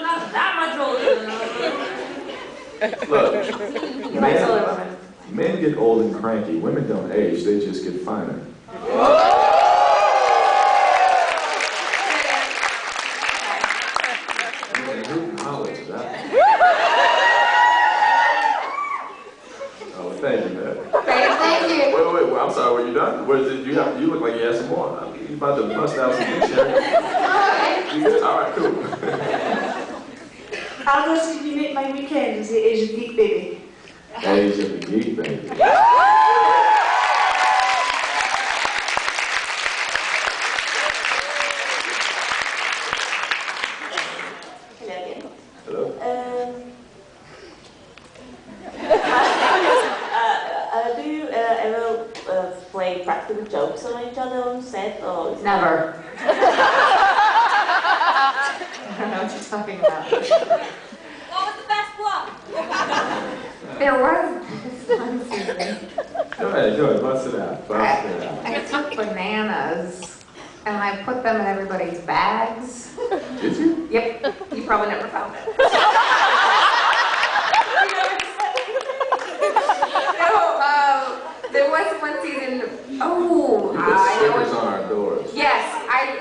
Not that much older than Look, men get old and cranky. Women don't age, they just get finer. Thank you, man. Thank you. Wait, I'm sorry, were you done? You look like you had some more. You about to bust out some things, Sherry. You good? All right, cool. Aldis, can you make my weekend as the Asian Geek Baby? Asian Geek Baby. Hello? Do you ever play practical jokes on each other on set, or? Never. I don't know what you're talking about. What was the best one? There was this one season. Go ahead, bust it out. I took bananas and I put them in everybody's bags. Did you? Yep. You probably never found it. There was one season. Oh, You put stickers on our doors. Yes,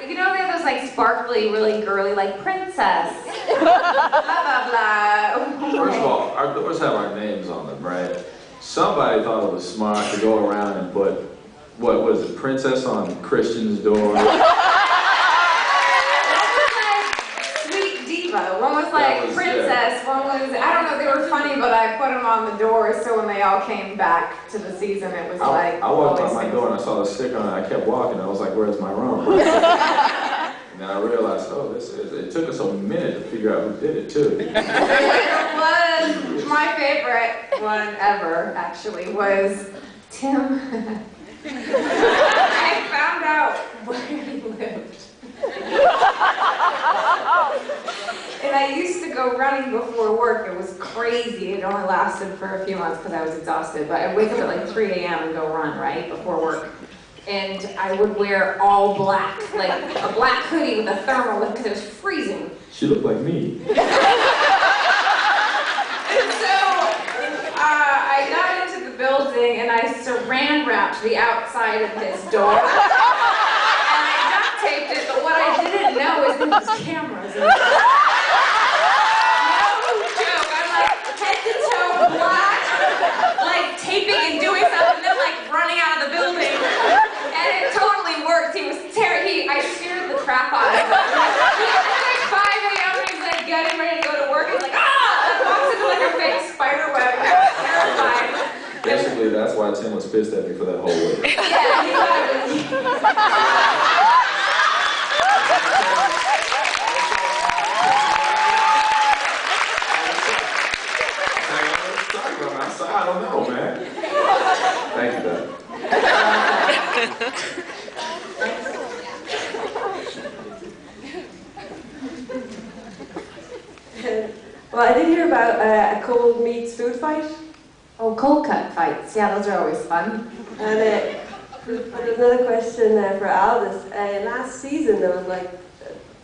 they have those like sparkly, really girly, like princess. Blah blah blah. First of all, our doors have our names on them, right? Somebody thought it was smart to go around and put, what was it, princess on Christian's door? One was like Sweet Diva, one was like princess, one was, I don't know, they were funny, but I put them on the door so when they all came back to the season, it was like... I walked out my door and I saw the sticker on it, I kept walking, I was like, where's my room? And then I realized, it took us a minute to figure out who did it too. It was my favorite one ever, actually, was Tim. I found out where he lived. And I used to go running before work. It was crazy. It only lasted for a few months because I was exhausted. But I'd wake up at like 3 a.m. and go run, right, before work. And I would wear all black, like a black hoodie with a thermal because it was freezing. She looked like me. And so I got into the building and I saran wrapped the outside of his door. And I duct taped it, but what I didn't know is there was cameras in there. No joke, I'm like head to toe black, like taping and doing stuff and then like running out of the building. And it totally worked. He was I scared the crap out of him. He was like 5 a.m. and he's like getting ready to go to work. He's like, ah! Walks into like a fake spider web. I was terrified. Basically, that's why Tim was pissed at me for that whole week. Yeah, he thought it was Well, I did hear about a cold meets food fight. Oh, cold cut fights. Yeah, those are always fun. And but there's another question for Aldis. Last season there was like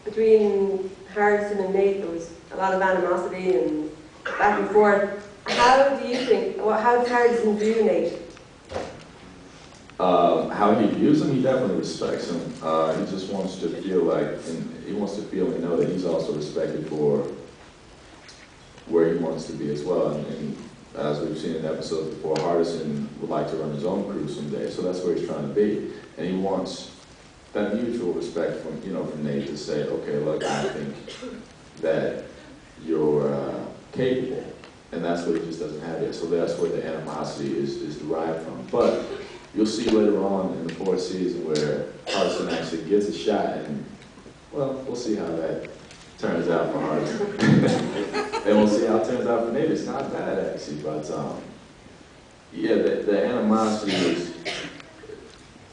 between Harrison and Nate there was a lot of animosity and back and forth. How do you think? How does Harrison view Nate? How he views him, he definitely respects him. He just wants to feel like, and he wants to feel and know that he's also respected for where he wants to be as well. And as we've seen in episodes before, Hardison would like to run his own crew someday, so that's where he's trying to be. And he wants that mutual respect from, from Nate to say, okay, look, I think that you're capable, and that's what he just doesn't have yet. So that's where the animosity is derived from. But you'll see later on in the 4th season where Hardison actually gets a shot, and well, we'll see how that turns out for Hardison. And we'll see how it turns out for Nate. It's not bad actually, but yeah, the animosity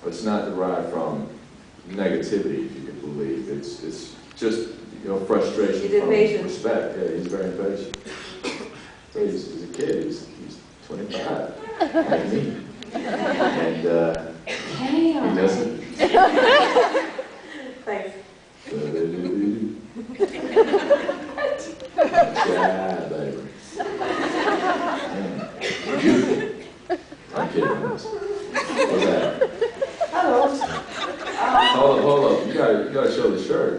it's not derived from negativity, if you can believe. It's just frustration from respect. Yeah, he's very impatient. So he's a kid. He's 25, like me, and he doesn't. Thanks. Yeah, baby. I'm kidding on this. What's that? Hello. Hold up. You gotta show the shirt.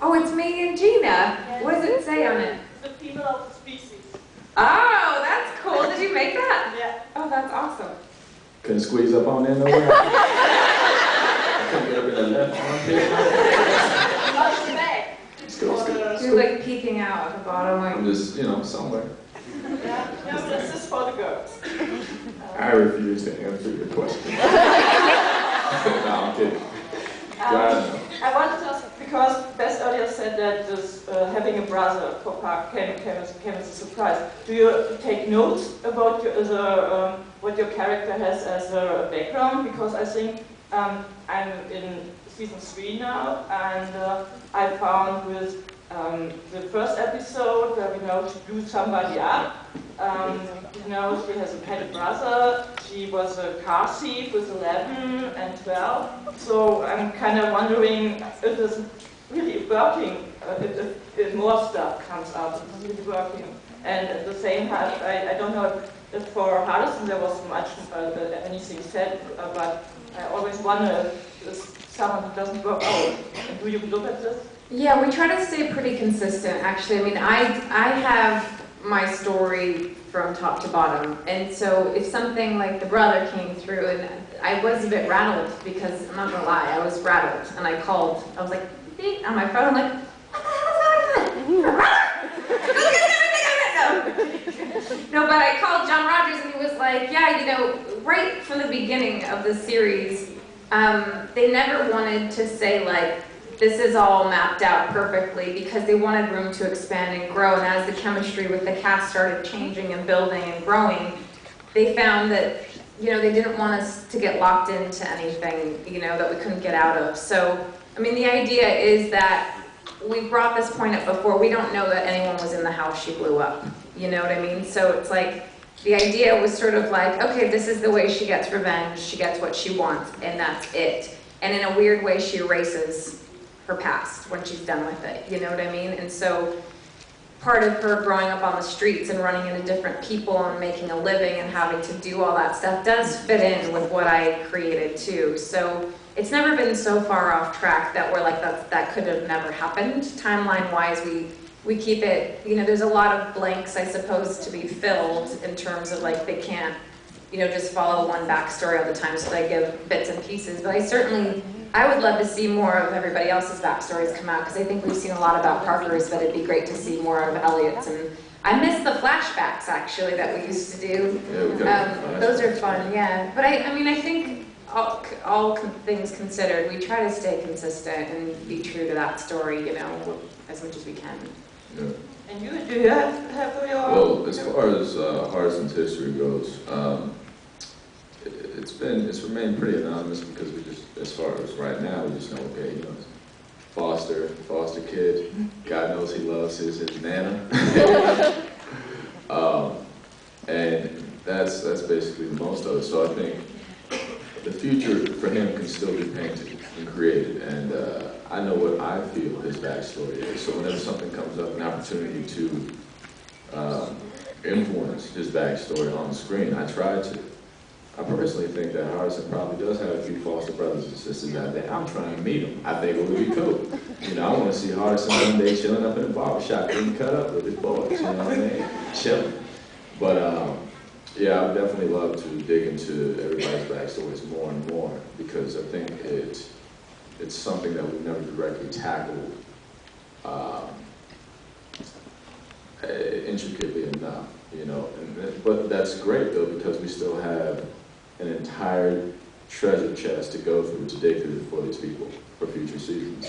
Oh, it's me and Gina. What does it say on it? The people of the species. Oh, that's cool. Did you make that? Yeah. Oh, that's awesome. Couldn't squeeze up on there no way. I couldn't get up in the left arm here. Let's go. You're like peeking out at the bottom. Like... I'm just, somewhere. Yeah, this is for the girls. I refuse to answer your question. No, I'm kidding. I wanted to ask, because Beth earlier said that this, having a brother for Park came as a surprise. Do you take notes about what your character has as a background? Because I think I'm in season 3 now, and I found with the first episode where we know she blew somebody up. She had a brother. She was a car thief with 11 and 12. So I'm kind of wondering if it's really working, if more stuff comes out, if it's really working. And at the same time, I don't know if for Hardison there was much anything said, but I always wonder if it's someone who doesn't work out. And do you look at this? Yeah, we try to stay pretty consistent, actually. I mean, I have my story from top to bottom, and so if something like the brother came through, and I was a bit rattled, because I'm not gonna lie, I was rattled, and I called, I was like, beep, on my phone, I'm like, what the hell's going on? No, but I called John Rogers, and he was like, yeah, right from the beginning of the series, they never wanted to say, like, this is all mapped out perfectly, because they wanted room to expand and grow. And as the chemistry with the cast started changing and building and growing, they found that, they didn't want us to get locked into anything, that we couldn't get out of. So, I mean, the idea is that we brought this point up before. We don't know that anyone was in the house she blew up. You know what I mean? So it's like, the idea was sort of like, okay, this is the way she gets revenge. She gets what she wants, and that's it. And in a weird way, she erases her past when she's done with it, you know what I mean? And so part of her growing up on the streets and running into different people and making a living and having to do all that stuff does fit in with what I created too. So it's never been so far off track that we're like, that could have never happened. Timeline-wise, we keep it, there's a lot of blanks, I suppose, to be filled in terms of like, they can't, just follow one backstory all the time, so they give bits and pieces. But I would love to see more of everybody else's backstories come out, because I think we've seen a lot about Parker's, but it'd be great to see more of Elliot's. And I miss the flashbacks, actually, that we used to do. Yeah, those are fun, yeah. But I think all things considered, we try to stay consistent and be true to that story, as much as we can. Yeah. And do you have your... Well, as far as Hardison's history goes, it's remained pretty anonymous, because we just, as far as right now, we just know, okay, foster kid. God knows he loves his Nana. And that's basically the most of it. So I think the future for him can still be painted and created. And I know what I feel his backstory is. So whenever something comes up, an opportunity to influence his backstory on the screen, I try to. I personally think that Hardison probably does have a few foster brothers and sisters out there. I'm trying to meet them. I think it would be cool. You know, I want to see Hardison one day chilling up in a barbershop getting cut up with his boys, you know what I mean? Chilling. But yeah, I would definitely love to dig into everybody's backstories more and more, because I think it's something that we've never directly tackled intricately enough, you know. But that's great though, because we still have an entire treasure chest to go through, to dig through for these people for future seasons.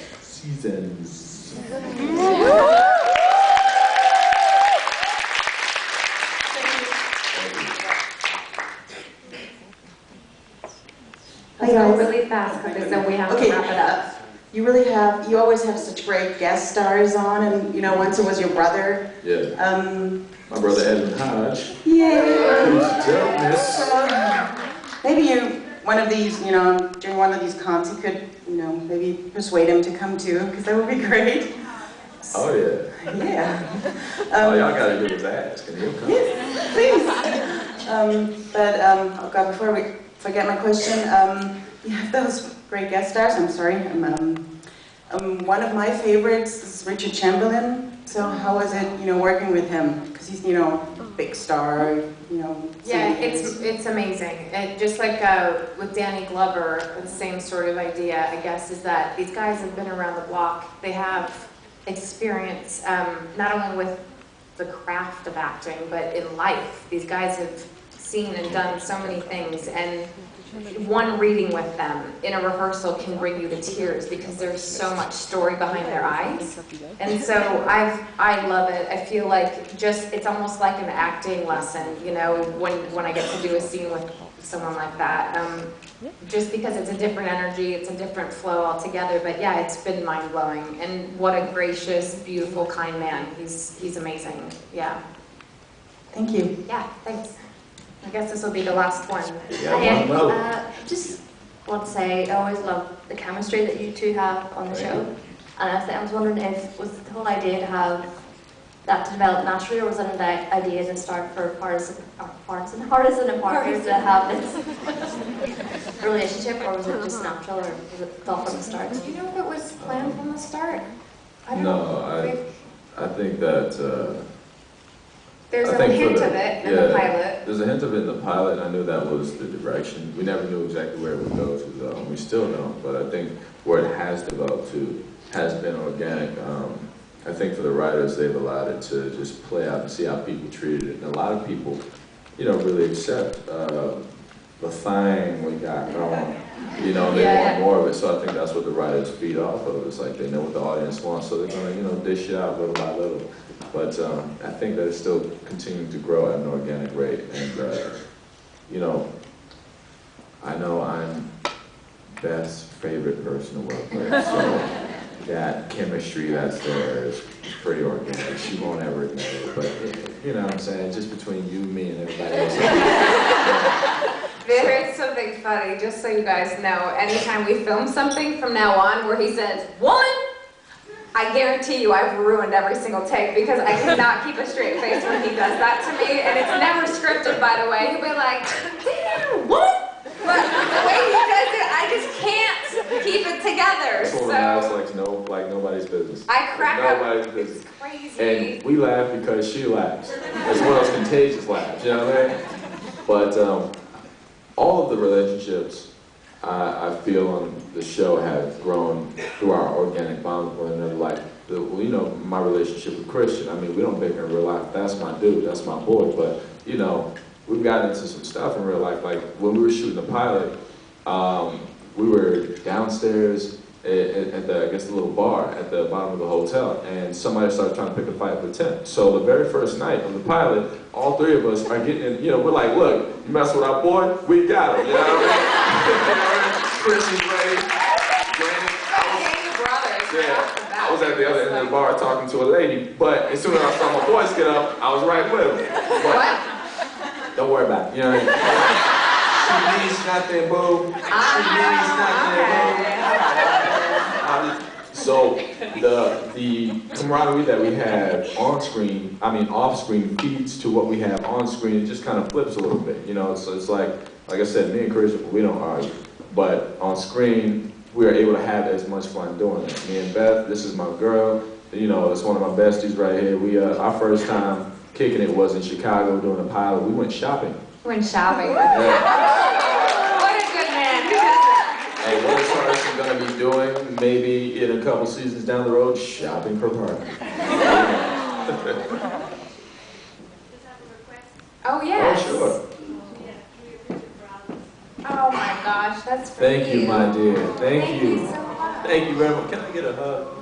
Let's go really fast because then we have to wrap it up. You always have such great guest stars on, and you know, once it was your brother. Yeah. My brother Edwin Hodge. Maybe one of these, you know, during one of these cons, you could, you know, maybe persuade him to come too, because that would be great. Oh yeah. Yeah. Oh, y'all gotta give his ass. Can you come? Yes, please. Oh God, before we forget my question, you have those great guest stars. I'm sorry. One of my favorites is Richard Chamberlain. So how was it, you know, working with him? Because he's, you know, a big star, you know. Yeah, it's amazing. And just like with Danny Glover, the same sort of idea, I guess, is that these guys have been around the block. They have experience not only with the craft of acting, but in life. These guys have seen and done so many things, and one reading with them in a rehearsal can bring you to tears because there's so much story behind their eyes. And so I love it. I feel like it's almost like an acting lesson, you know, when I get to do a scene with someone like that. Just because it's a different energy, it's a different flow altogether. But yeah, it's been mind-blowing. And what a gracious, beautiful, kind man. He's amazing. Yeah. Thank you. Yeah, thanks. I guess this will be the last one. Just want to say, I always love the chemistry that you two have on the show. And I was wondering if, was the whole idea to have that to develop naturally, or was it an idea to start for Hardison and Parker to have this relationship, or was it just natural, or was it thought from the start? Do you know if it was planned from the start? I don't know. No, I think that... There's a hint of it in the pilot. There's a hint of it in the pilot, and I knew that was the direction. We never knew exactly where it would go to, though, and we still don't. But I think where it has developed to has been organic. I think for the writers, they've allowed it to just play out and see how people treated it. And a lot of people, you know, really accept the thing we got going. You know, they want more of it. So I think that's what the writers feed off of. It's like they know what the audience wants, so they're going to, you know, dish it out little by little. But I think that it's still continuing to grow at an organic rate. And, you know I'm Beth's favorite person to work with. So that chemistry that's there is pretty organic. She won't ever admit it. But, you know what I'm saying? Just between you, me, and everybody else. There is something funny, just so you guys know. Anytime we film something from now on where he says, "Woman," I guarantee you I've ruined every single take because I cannot keep a straight face when he does that to me, and it's never scripted, by the way. He'll be like, "Damn, what?" But the way he does it, I just can't keep it together. So like nobody's business. I crack up. Nobody's business. It's crazy. And we laugh because she laughs. It's one of those contagious laughs, you know what I mean? But all of the relationships I feel on the show have grown through our organic bond with one another. Like, you know, my relationship with Christian. I mean, we don't bicker in real life. That's my dude. That's my boy. But, you know, we've gotten into some stuff in real life. Like, when we were shooting the pilot, we were downstairs at the, I guess, the little bar at the bottom of the hotel, and somebody started trying to pick a fight with Tim. So the very first night of the pilot, all three of us are getting in, you know, we're like, look, you mess with our boy, we got him, you know what I mean? Christian's ready. Gang of brothers. Yeah, at the other end of the bar talking to a lady, but as soon as I saw my boys get up, I was right with them. But don't worry about it. You know what I mean? She means nothing, boo. She means nothing, boo. So the camaraderie that we have on screen, off screen, feeds to what we have on screen. It just kind of flips a little bit, you know. So it's like I said, me and Chris, we don't argue, but on screen we are able to have as much fun doing it. Me and Beth, this is my girl. You know, it's one of my besties right here. We our first time kicking it was in Chicago doing a pilot. We went shopping. Went shopping. Yeah. What a good man. Hey, what is Carson going to be doing maybe in a couple seasons down the road? Shopping for Parker. Oh, yes. Oh, sure. Oh my gosh, that's for Thank you, my dear. Thank you. So much. Thank you very much. Can I get a hug?